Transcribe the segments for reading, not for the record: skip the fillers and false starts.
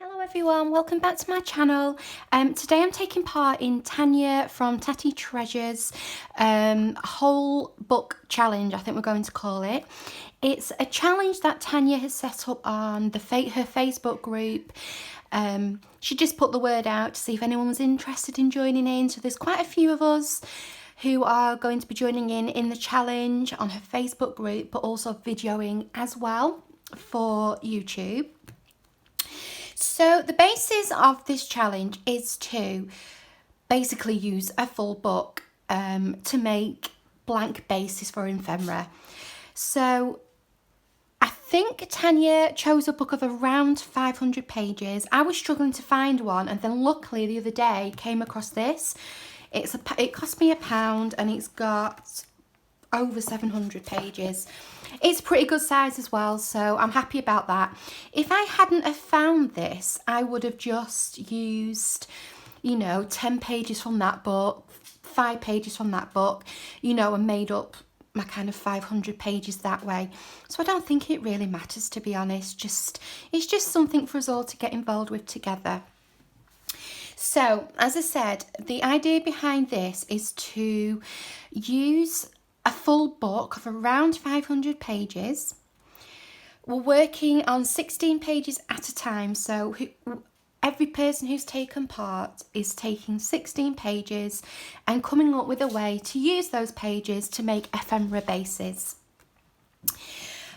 Hello everyone, welcome back to my channel. Today I'm taking part in Tania from Tatty Treasures whole book challenge, I think we're going to call it. It's a challenge that Tania has set up on her Facebook group. She just put the word out to see if anyone was interested in joining in, so there's quite a few of us who are going to be joining in the challenge on her Facebook group, but also videoing as well for YouTube. So the basis of this challenge is to basically use a full book to make blank bases for ephemera. So I think Tania chose a book of around 500 pages. I was struggling to find one, and then luckily the other day came across this. It cost me £1 and it's got over 700 pages. It's pretty good size as well, so I'm happy about that. If I hadn't have found this, I would have just used, 10 pages from that book, 5 pages from that book, and made up my kind of 500 pages that way. So I don't think it really matters, to be honest. It's just something for us all to get involved with together. So, as I said, the idea behind this is to use a full book of around 500 pages. We're working on 16 pages at a time, so every person who's taken part is taking 16 pages and coming up with a way to use those pages to make ephemera bases.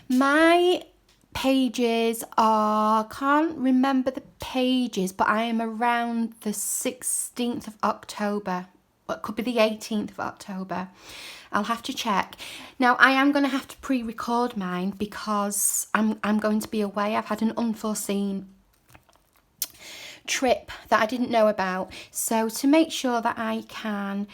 My pages can't remember the pages, but I am around the 16th of October. Well, it could be the 18th of October. I'll have to check. Now, I am going to have to pre-record mine because I'm going to be away. I've had an unforeseen trip that I didn't know about. So to make sure that I can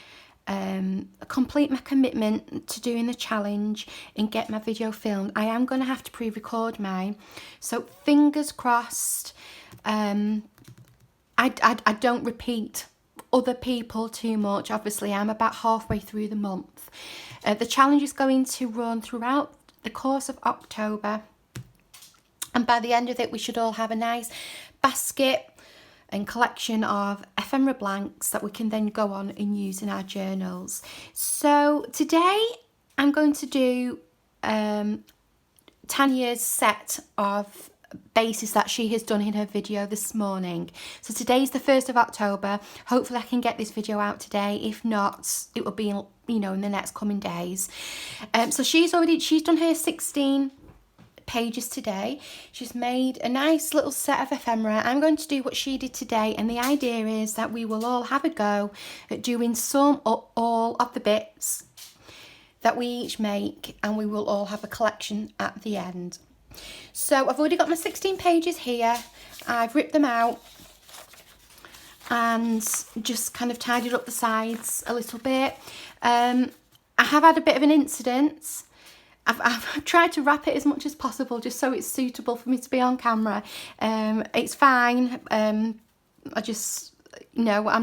complete my commitment to doing the challenge and get my video filmed, I am going to have to pre-record mine. So fingers crossed I don't repeat other people too much. Obviously, I'm about halfway through the month. The challenge is going to run throughout the course of October, and by the end of it we should all have a nice basket and collection of ephemera blanks that we can then go on and use in our journals. So today I'm going to do Tania's set of bases that she has done in her video this morning. So today's the 1st of October. Hopefully I can get this video out today. If not, it will be in the next coming days. So she's done her 16 pages today. She's made a nice little set of ephemera. I'm going to do what she did today, and the idea is that we will all have a go at doing some or all of the bits that we each make, and we will all have a collection at the end. So I've already got my 16 pages here. I've ripped them out and just kind of tidied up the sides a little bit. I have had a bit of an incident. I've tried to wrap it as much as possible just so it's suitable for me to be on camera. It's fine. I'm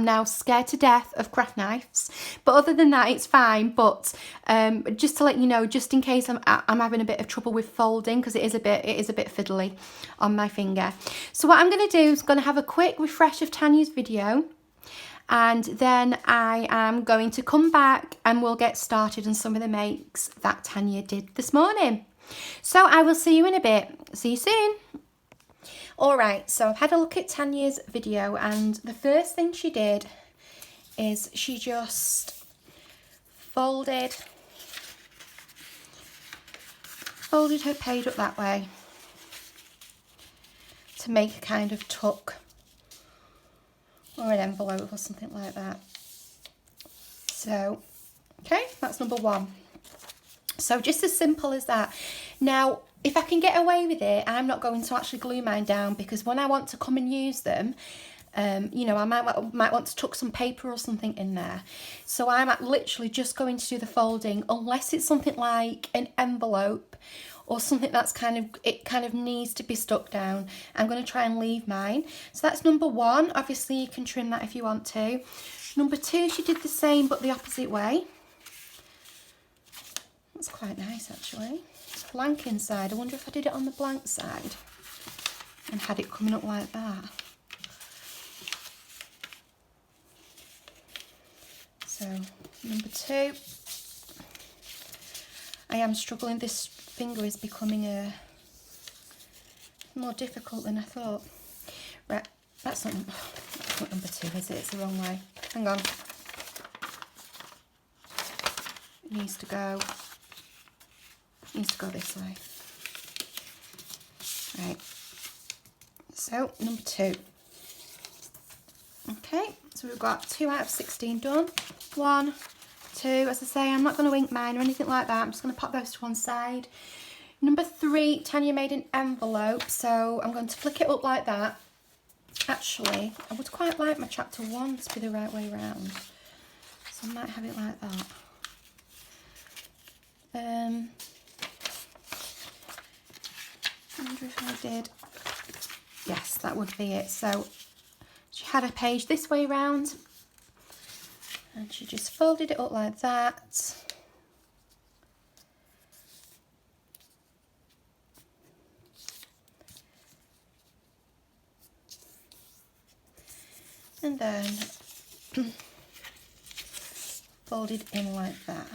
now scared to death of craft knives, but other than that it's fine. But just to let you know, just in case I'm having a bit of trouble with folding, because it is a bit fiddly on my finger. So what I'm going to do is going to have a quick refresh of Tania's video, and then I am going to come back and we'll get started on some of the makes that Tania did this morning. So I will see you in a bit. See you soon. Alright, so I've had a look at Tania's video, and the first thing she did is she just folded her page up that way to make a kind of tuck or an envelope or something like that. So, okay, that's number one. So just as simple as that. Now, if I can get away with it, I'm not going to actually glue mine down, because when I want to come and use them, I might want to tuck some paper or something in there. So I'm literally just going to do the folding, unless it's something like an envelope or something that's kind of needs to be stuck down. I'm going to try and leave mine. So that's number one. Obviously you can trim that if you want to. Number two, she did the same but the opposite way. That's quite nice actually. Blank inside. I wonder if I did it on the blank side and had it coming up like that. number 2. I am struggling. This finger is becoming more difficult than I thought. Right, that's not number 2, is it? It's the wrong way. Hang on. It needs to go this way. Right. So, number 2. Okay, so we've got 2 out of 16 done. 1, 2, as I say, I'm not going to ink mine or anything like that. I'm just going to pop those to one side. Number 3, Tania made an envelope, so I'm going to flick it up like that. Actually, I would quite like my chapter 1 to be the right way around, so I might have it like that. I wonder if I did. Yes, that would be it. So she had a page this way round, and she just folded it up like that. And then folded in like that.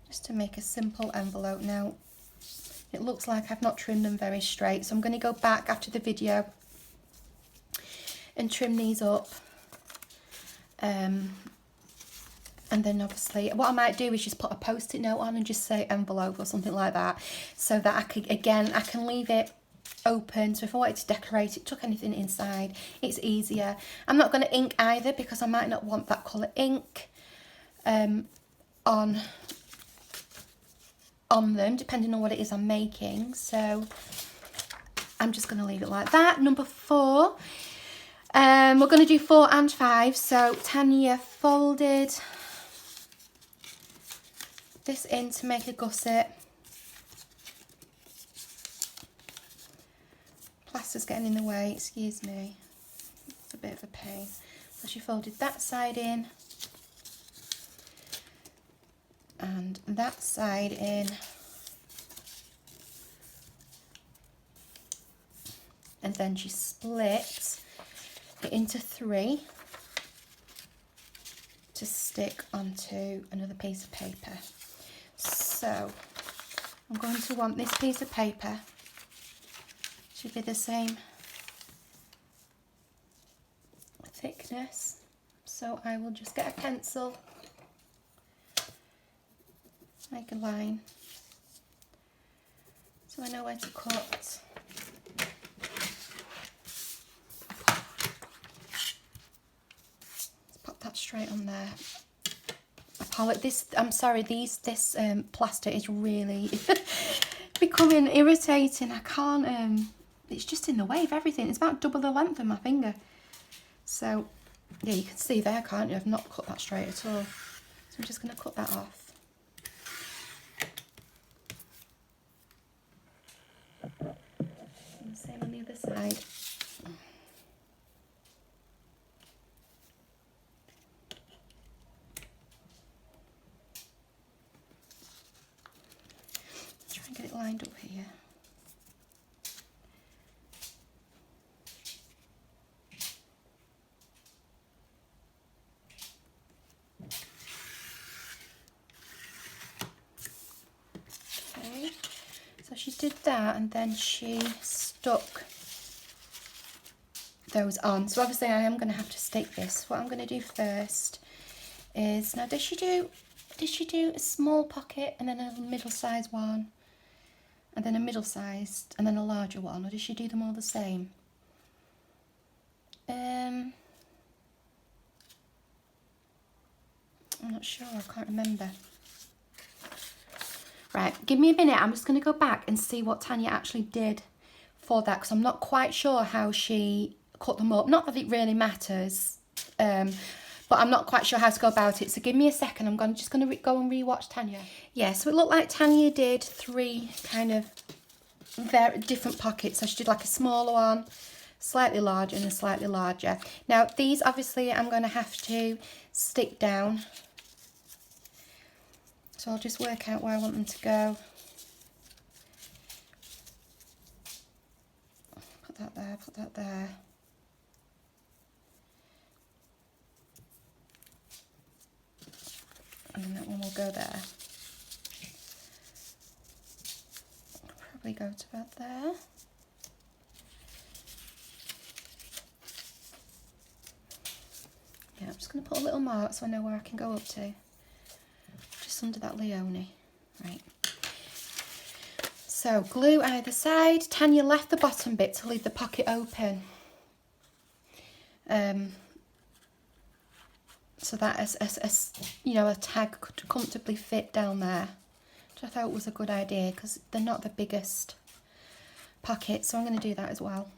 Just to make a simple envelope. Now, it looks like I've not trimmed them very straight, so I'm going to go back after the video and trim these up. And then obviously what I might do is just put a post-it note on and just say envelope or something like that, so that I can leave it open, so if I wanted to decorate it, took anything inside, it's easier. I'm not going to ink either because I might not want that colour ink on them, depending on what it is I'm making, so I'm just going to leave it like that. Number 4, we're going to do 4 and 5, so Tania folded this in to make a gusset. Plaster's getting in the way, excuse me, it's a bit of a pain. So she folded that side in and that side in, and then she split it into 3 to stick onto another piece of paper. So I'm going to want this piece of paper to be the same thickness, so I will just get a pencil, make a line so I know where to cut. Let's pop that straight on there. I'm sorry, this plaster is really becoming irritating. I can't, it's just in the way of everything. It's about double the length of my finger. So, yeah, you can see there, can't you? I've not cut that straight at all. So I'm just going to cut that off. And the same on the other side. Try and get it lined up here. So she did that, and then she stuck those on. So obviously I am going to have to stick this. What I'm going to do first is, now did she do a small pocket and then a middle-sized one and then a middle-sized and then a larger one, or did she do them all the same? I'm not sure, I can't remember. Right, give me a minute, I'm just going to go back and see what Tania actually did for that, because I'm not quite sure how she cut them up. Not that it really matters, but I'm not quite sure how to go about it. So give me a second, I'm just going to go and re-watch Tania. Yeah, so it looked like Tania did 3 kind of very different pockets. So she did like a smaller one, slightly larger, and a slightly larger. Now these obviously I'm going to have to stick down. So I'll just work out where I want them to go. Put that there, put that there. and then that one will go there. Probably go to about there. Yeah, I'm just going to put a little mark so I know where I can go up to. Just under that Leone. Right. So glue either side. Tania left the bottom bit to leave the pocket open. So that as you know, a tag could comfortably fit down there. Which I thought was a good idea because they're not the biggest pockets, so I'm going to do that as well.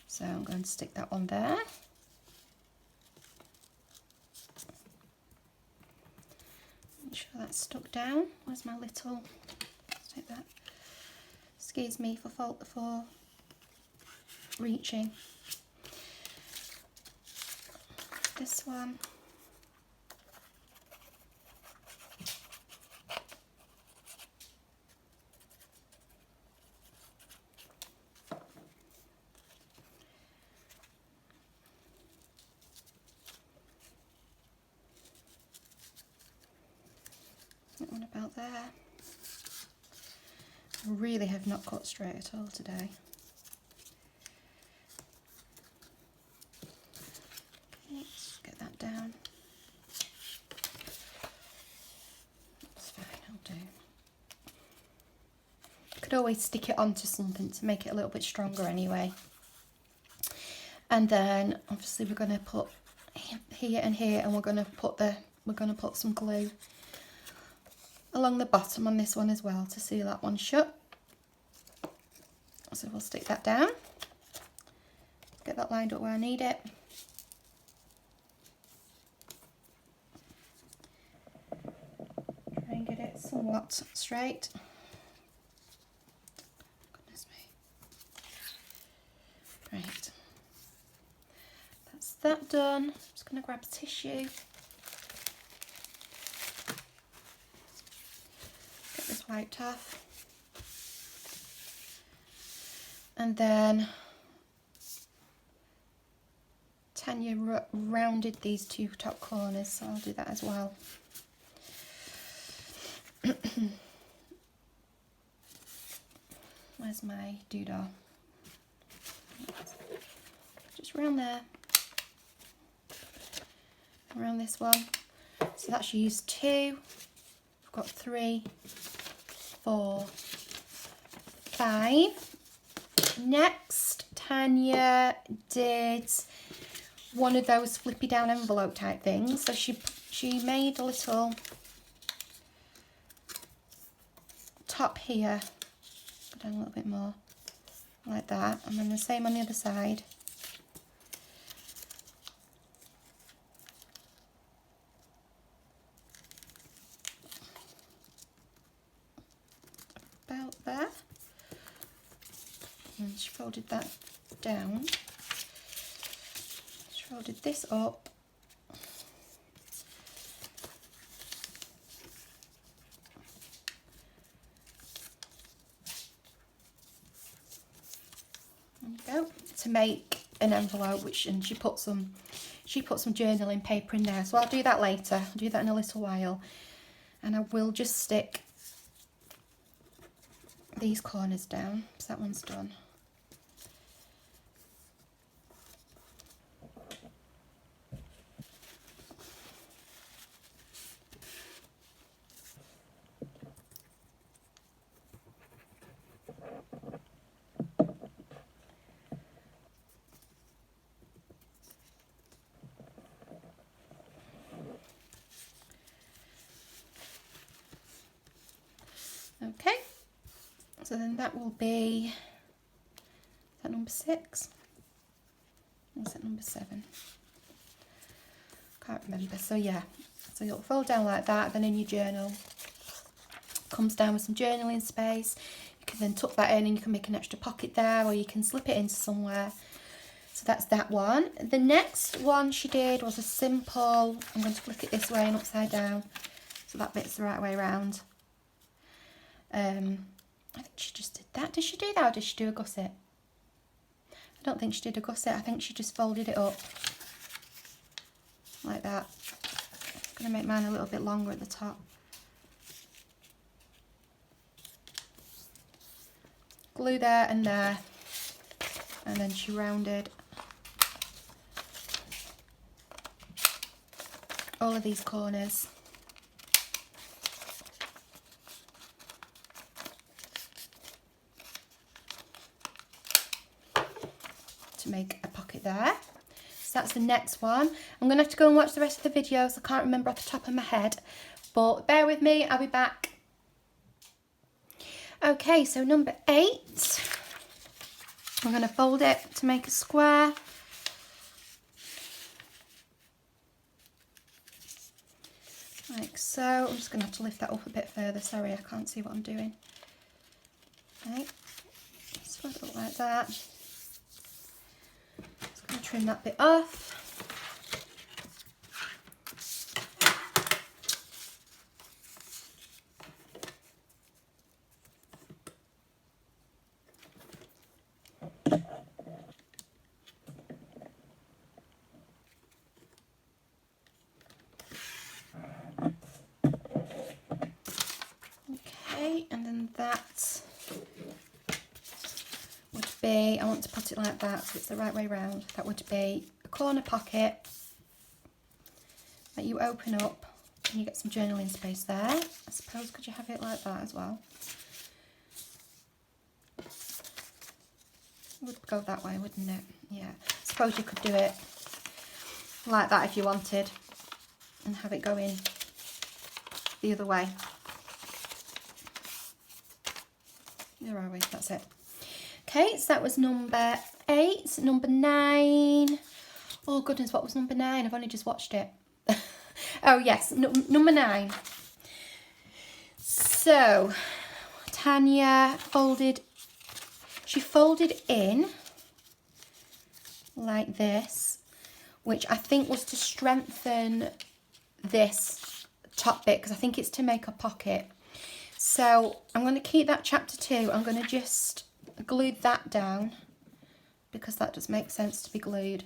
So I'm going to stick that on there. Make sure that's stuck down. Where's my little, let's take that. Excuse me for reaching. This one. That one about there. I really have not cut straight at all today. Okay, let's get that down. That's fine, I'll do. You could always stick it onto something to make it a little bit stronger anyway. And then obviously we're going to put here and here, and we're going to put some glue along the bottom on this one as well to seal that one shut. So we'll stick that down, get that lined up where I need it. Try and get it somewhat straight. Goodness me. Right, that's that done. I'm just going to grab tissue. Wiped off, and then Tania rounded these two top corners, so I'll do that as well. Where's my doodah? Just round there, around this one. So that's used 2. I've got 3, 4, 5. Next, Tania did one of those flippy down envelope type things. So she made a little top here. Go down a little bit more, like that, and then the same on the other side. About there. And she folded that down. She folded this up. There you go. To make an envelope, and she put some journaling paper in there. So I'll do that later. I'll do that in a little while. And I will just stick these corners down, so that one's done. Okay. So then that will be, is that number 6? Or is that number 7? Can't remember. So yeah, so you'll fold down like that, then in your journal, comes down with some journaling space. You can then tuck that in and you can make an extra pocket there, or you can slip it into somewhere. So that's that one. The next one she did was a simple, I'm going to flick it this way and upside down, so that bit's the right way around. I think she just did that. Did she do that, or did she do a gusset? I don't think she did a gusset. I think she just folded it up like that. I'm going to make mine a little bit longer at the top. Glue there, and then she rounded all of these corners. To make a pocket there. So that's the next one. I'm going to have to go and watch the rest of the videos. I can't remember off the top of my head, but bear with me, I'll be back. Okay, so number 8, I'm going to fold it to make a square. Like so. I'm just going to have to lift that up a bit further. Sorry, I can't see what I'm doing. Okay, just fold it up like that. Just going to trim that bit off. And then that would be, I want to put it like that so it's the right way round. That would be a corner pocket that you open up and you get some journaling space there. I suppose could you have it like that as well? It would go that way, wouldn't it? Yeah. I suppose you could do it like that if you wanted and have it go in the other way. Where are we? That's it. Okay, so that was number 8. Number 9. Oh goodness, what was number 9? I've only just watched it. Oh yes, number 9. So Tania folded in like this, which I think was to strengthen this top bit, because I think it's to make a pocket. So I'm going to keep that chapter 2. I'm going to just glue that down because that does make sense to be glued.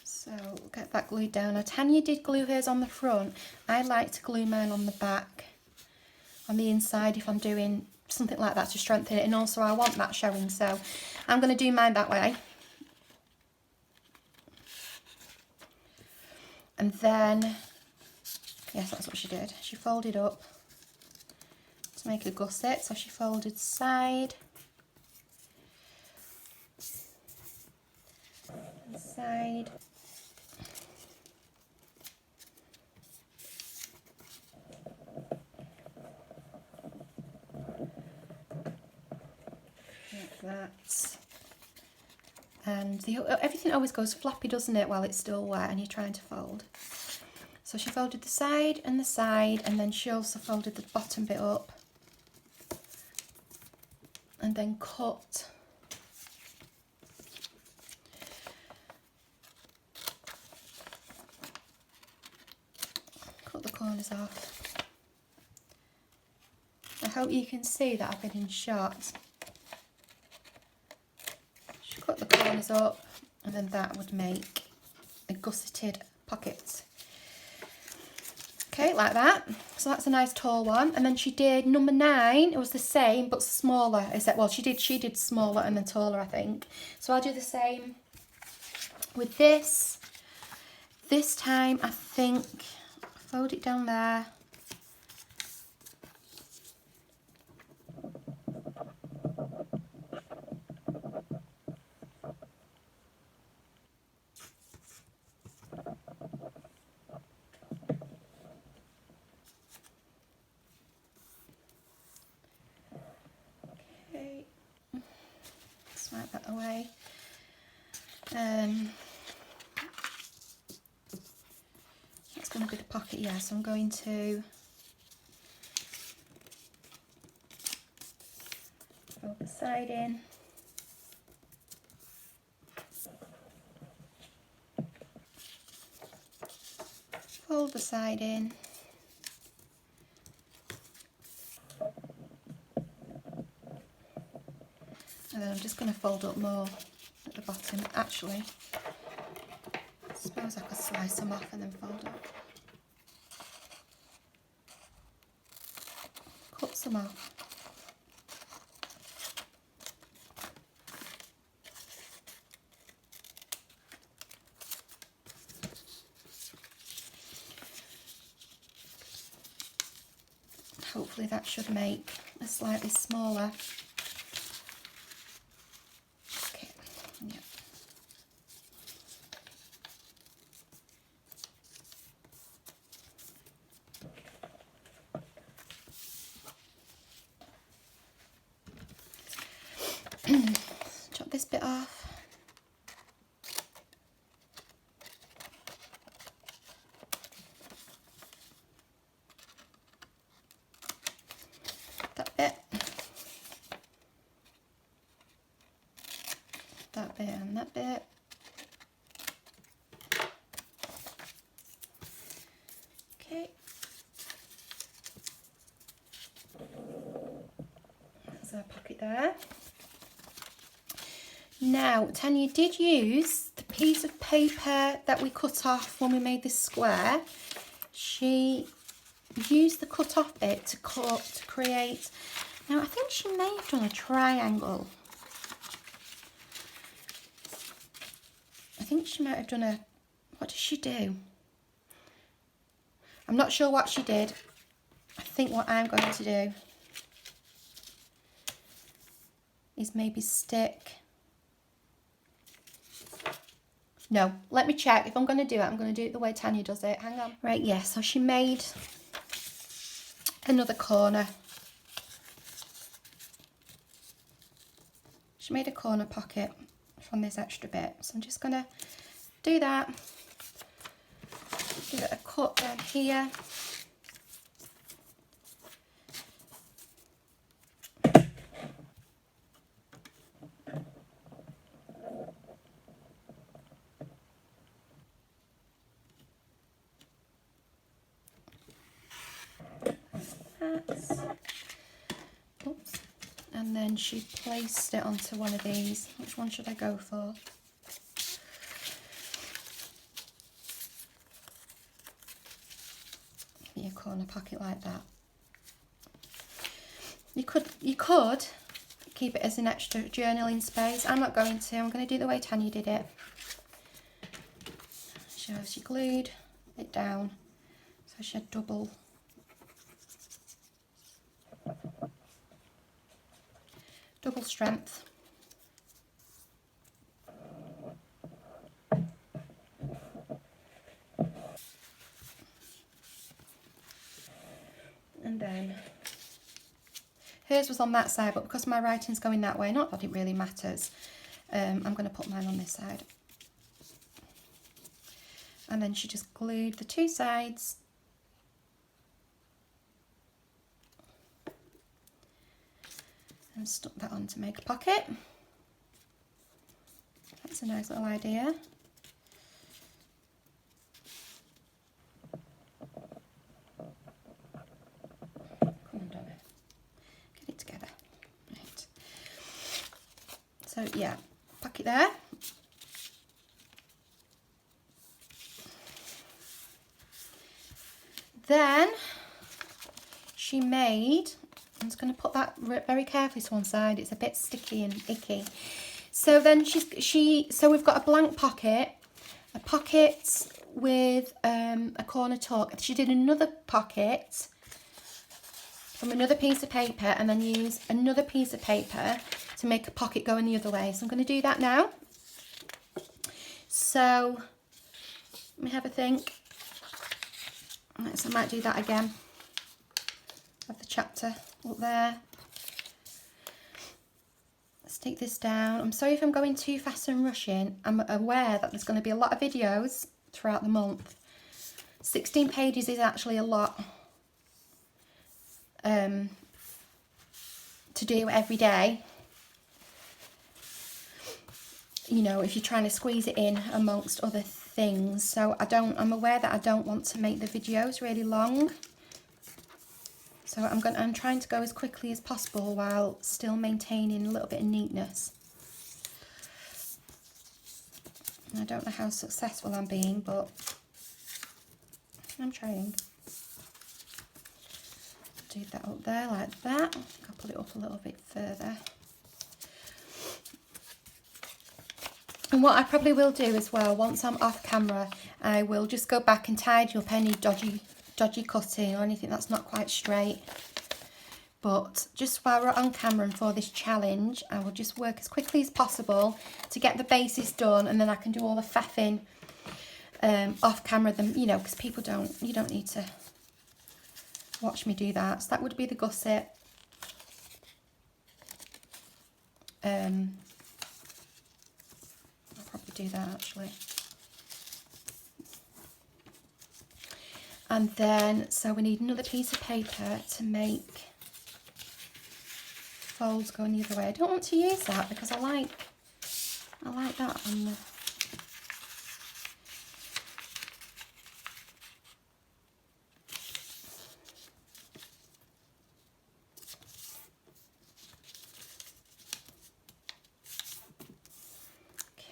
So get that glued down. Now Tanya did glue hers on the front. I like to glue mine on the back, on the inside if I'm doing something like that to strengthen it, and also I want that showing, so I'm going to do mine that way. And then, yes, that's what she did. She folded up to make a gusset. So she folded side and side. Like that. And everything always goes floppy, doesn't it, while it's still wet and you're trying to fold. So she folded the side, and then she also folded the bottom bit up and then cut the corners off. I hope you can see that I've been in shot. Cut the corners up, and then that would make a gusseted pocket. Okay, like that. So that's a nice tall one. And then she did number 9. It was the same but smaller. Except, well, she did smaller and then taller, I think. So I'll do the same with this. This time, I think, fold it down there. Swipe that away. That's going to be the pocket, yeah, so I'm going to fold the side in. Fold the side in. And then I'm just going to fold up more at the bottom. Actually, I suppose I could slice them off and then fold up. Cut some off. Hopefully that should make a slightly smaller. Okay, yeah. Chop this bit off. That bit. That bit and that bit. Okay. There's our pocket there. Now, Tanya did use the piece of paper that we cut off when we made this square. She used the cut off bit to create, now I think she may have done a triangle. I think she might have done a, what did she do? I'm not sure what she did. I think what I'm going to do is maybe stick, no, let me check. If I'm going to do it, I'm going to do it the way Tanya does it. Hang on. Right, yeah, so she made another corner. She made a corner pocket from this extra bit. So I'm just going to do that. Give it a cut down here. Oops. And then she placed it onto one of these. Which one should I go for? Maybe a corner pocket like that. You could keep it as an extra journaling space. I'm not going to. I'm going to do it the way Tanya did it. So she glued it down. So she had double strength. And then hers was on that side, but because my writing's going that way, not that it really matters, I'm going to put mine on this side. And then she just glued the two sides and stuck that on to make a pocket. That's a nice little idea. Come on, Donna. Get it together. Right. So yeah, pocket there. Then she made, I'm just going to put that very carefully to one side. It's a bit sticky and icky. So then so we've got a blank pocket, a pocket with a corner tuck. She did another pocket from another piece of paper and then use another piece of paper to make a pocket going the other way. So I'm going to do that now. So let me have a think. Right, so I might do that again. Have the chapter up there. Let's take this down. I'm sorry if I'm going too fast and rushing. I'm aware that there's going to be a lot of videos throughout the month. 16 pages is actually a lot to do every day. You know, if you're trying to squeeze it in amongst other things. So I'm aware that I don't want to make the videos really long. So I'm trying to go as quickly as possible while still maintaining a little bit of neatness. I don't know how successful I'm being, but I'm trying. Do that up there like that. I'll pull it up a little bit further. And what I probably will do as well, once I'm off camera, I will just go back and tidy up any dodgy cutting or anything that's not quite straight. But just while we're on camera and for this challenge, I will just work as quickly as possible to get the bases done, and then I can do all the faffing off camera, you know, because you don't need to watch me do that. So that would be the gusset. I'll probably do that actually. And then, so we need another piece of paper to make folds going the other way. I don't want to use that because I like that on the...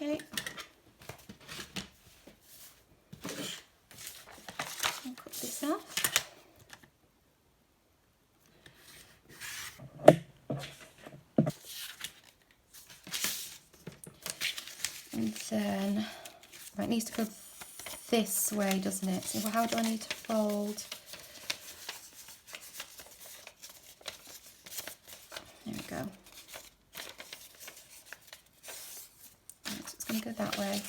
Okay. I'll cut this off. And then, right, it needs to go this way, doesn't it? So how do I need to fold? There we go. Right, so it's going to go that way.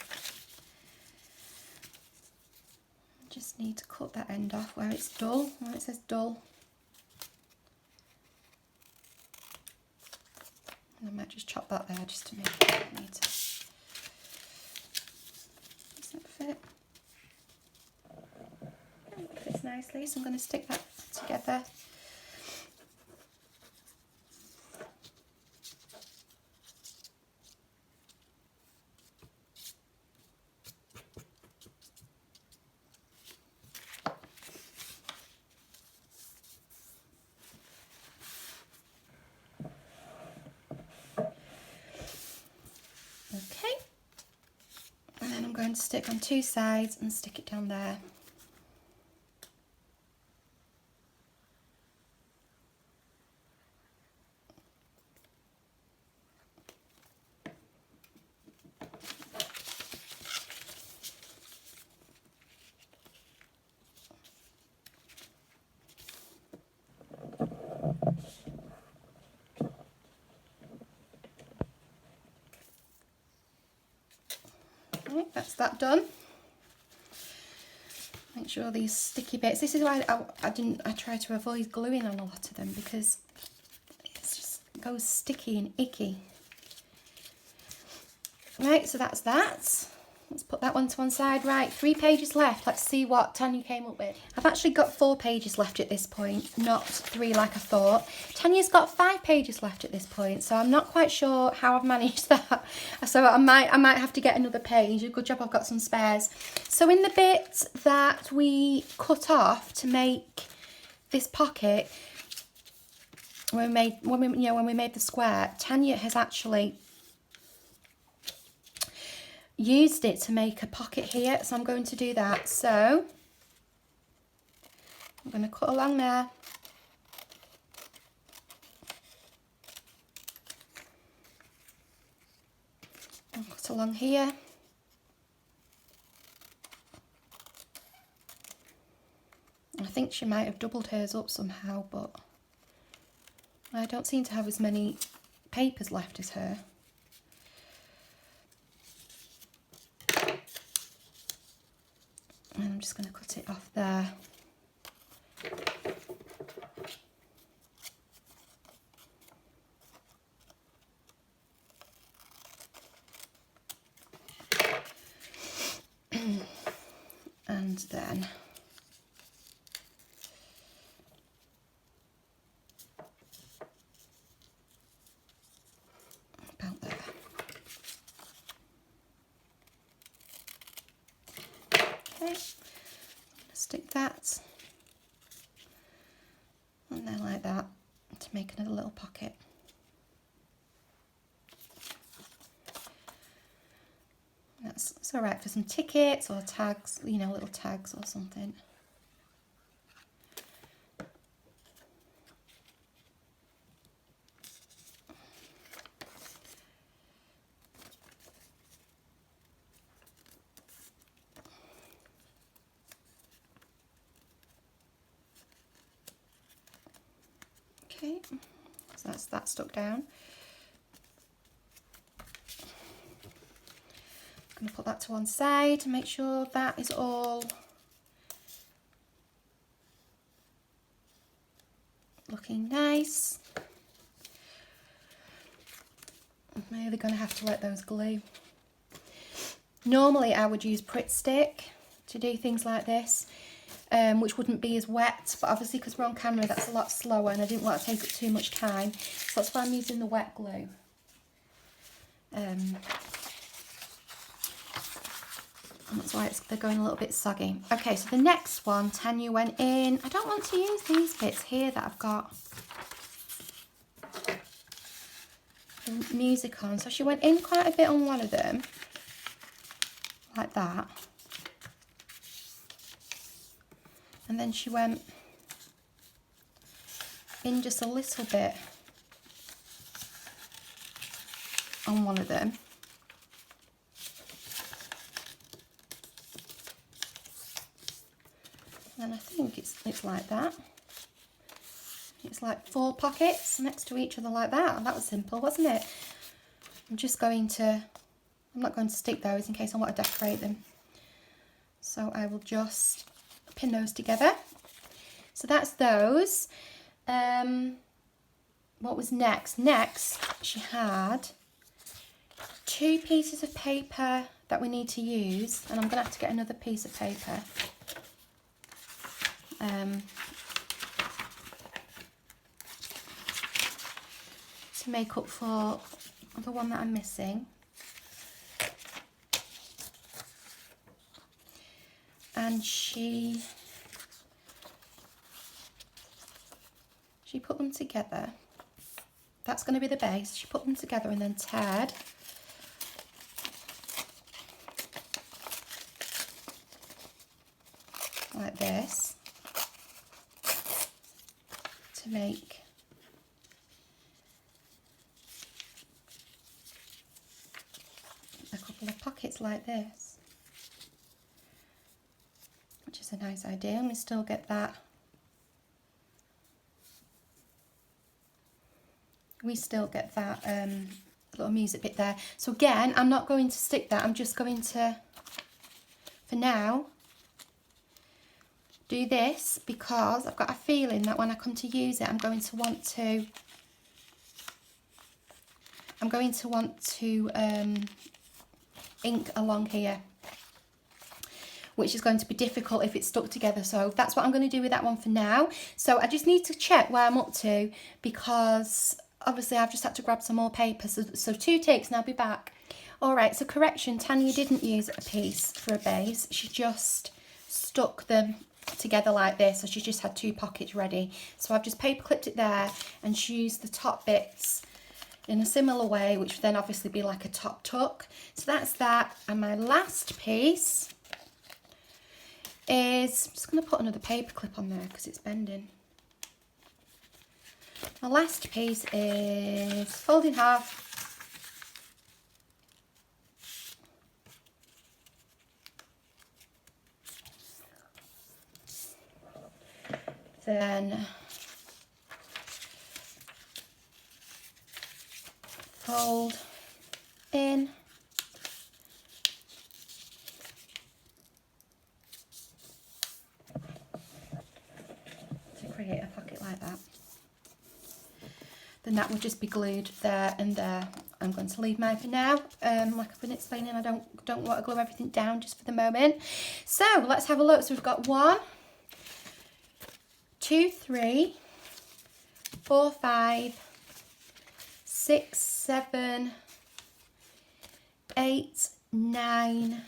I just need to cut that end off where it's dull, where it says dull. And I might just chop that there just to make it neater. Does that fit? Fits nicely, so I'm going to stick that together. Okay, and then I'm going to stick on two sides and stick it down there. Right, that's that done. Make sure these sticky bits, this is why I try to avoid gluing on a lot of them, because it just goes sticky and icky. Right, so that's that. Let's put that one to one side. Right, 3 pages left. Let's see what Tanya came up with. I've actually got 4 pages left at this point, not 3 like I thought. Tanya's got 5 pages left at this point, so I'm not quite sure how I've managed that. So I might have to get another page. Good job I've got some spares. So in the bit that we cut off to make this pocket, when we made the square, Tanya has actually used it to make a pocket here, so I'm going to do that. So I'm going to cut along there, and cut along here, I think she might have doubled hers up somehow, but I don't seem to have as many papers left as her. And I'm just going to cut it off there. And then about there. Okay, stick that And then like that to make another little pocket. That's all right for some tickets or tags, you know, little tags or something. Okay, so that's that stuck down. I'm going to put that to one side to make sure that is all looking nice. I'm really going to have to let those glue. Normally I would use Pritt Stick to do things like this, which wouldn't be as wet, but obviously because we're on camera that's a lot slower and I didn't want to take up too much time, so that's why I'm using the wet glue. And that's why they're going a little bit soggy. Okay, so the next one, Tanya went in. I don't want to use these bits here that I've got the music on. So she went in quite a bit on one of them, like that. And then she went in just a little bit on one of them. And I think it's like that. It's like 4 pockets next to each other like that. And that was simple, wasn't it? I'm not going to stick those in case I want to decorate them. So I will just pin those together. So that's those. What was next? Next, she had 2 pieces of paper that we need to use. And I'm going to have to get another piece of paper. To make up for the one that I'm missing. And she put them together. That's going to be the base. She put them together and then tied like this to make a couple of pockets like this, which is a nice idea. And we still get that, little music bit there. So again, I'm not going to stick that. I'm just going to, for now, do this because I've got a feeling that when I come to use it, I'm going to want to ink along here, which is going to be difficult if it's stuck together. So that's what I'm going to do with that one for now. So I just need to check where I'm up to because obviously I've just had to grab some more paper. So 2 takes and I'll be back. All right, so correction, Tanya didn't use a piece for a base. She just stuck them together like this. So she just had 2 pockets ready. So I've just paper clipped it there and she used the top bits in a similar way, which would then obviously be like a top tuck. So that's that. And my last piece is, I'm just going to put another paper clip on there because it's bending. My last piece is fold in half. Then fold in. To create a pocket like that. Then that will just be glued there and there. I'm going to leave mine for now. Like I've been explaining, I don't want to glue everything down just for the moment. So let's have a look. So we've got 1, 2, 3, 4, 5, 6, 7, 8, 9,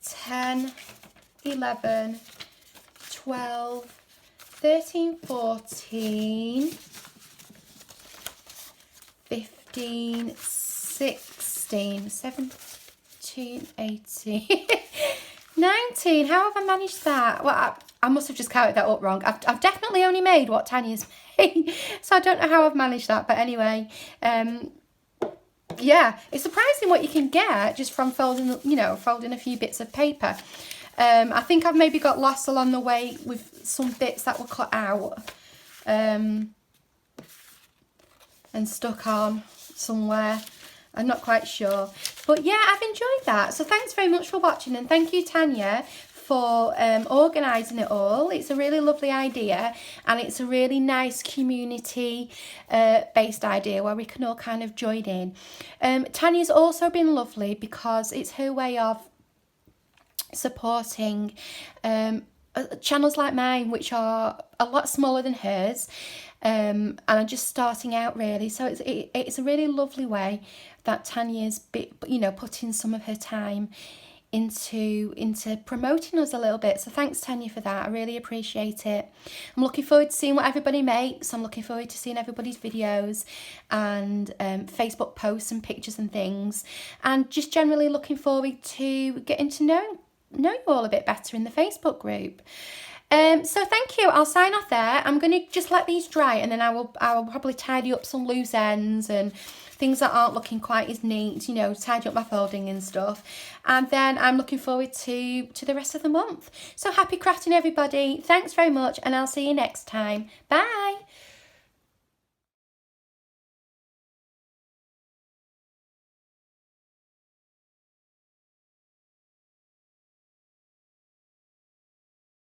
10, 11, 12, 13, 14, 15, 16, 17, 18, 19. How have I managed that? Well, I must have just counted that up wrong. I've definitely only made what Tanya's made, so I don't know how I've managed that. But anyway, yeah, it's surprising what you can get just from folding, you know, folding a few bits of paper. I think I've maybe got lost along the way with some bits that were cut out and stuck on somewhere. I'm not quite sure. But yeah, I've enjoyed that. So thanks very much for watching, and thank you, Tania, for organising it all. It's a really lovely idea, and it's a really nice community based idea where we can all kind of join in. Tania's also been lovely because it's her way of supporting channels like mine, which are a lot smaller than hers, and are just starting out really. So it's a really lovely way that Tanya's putting some of her time into promoting us a little bit. So thanks, Tania, for that. I really appreciate it. I'm looking forward to seeing what everybody makes. I'm looking forward to seeing everybody's videos and Facebook posts and pictures and things, and just generally looking forward to getting to know you all a bit better in the Facebook group. So thank you. I'll sign off there. I'm going to just let these dry, and then I will probably tidy up some loose ends and things that aren't looking quite as neat, you know, tidy up my folding and stuff. And then I'm looking forward to the rest of the month. So happy crafting, everybody. Thanks very much, and I'll see you next time. Bye.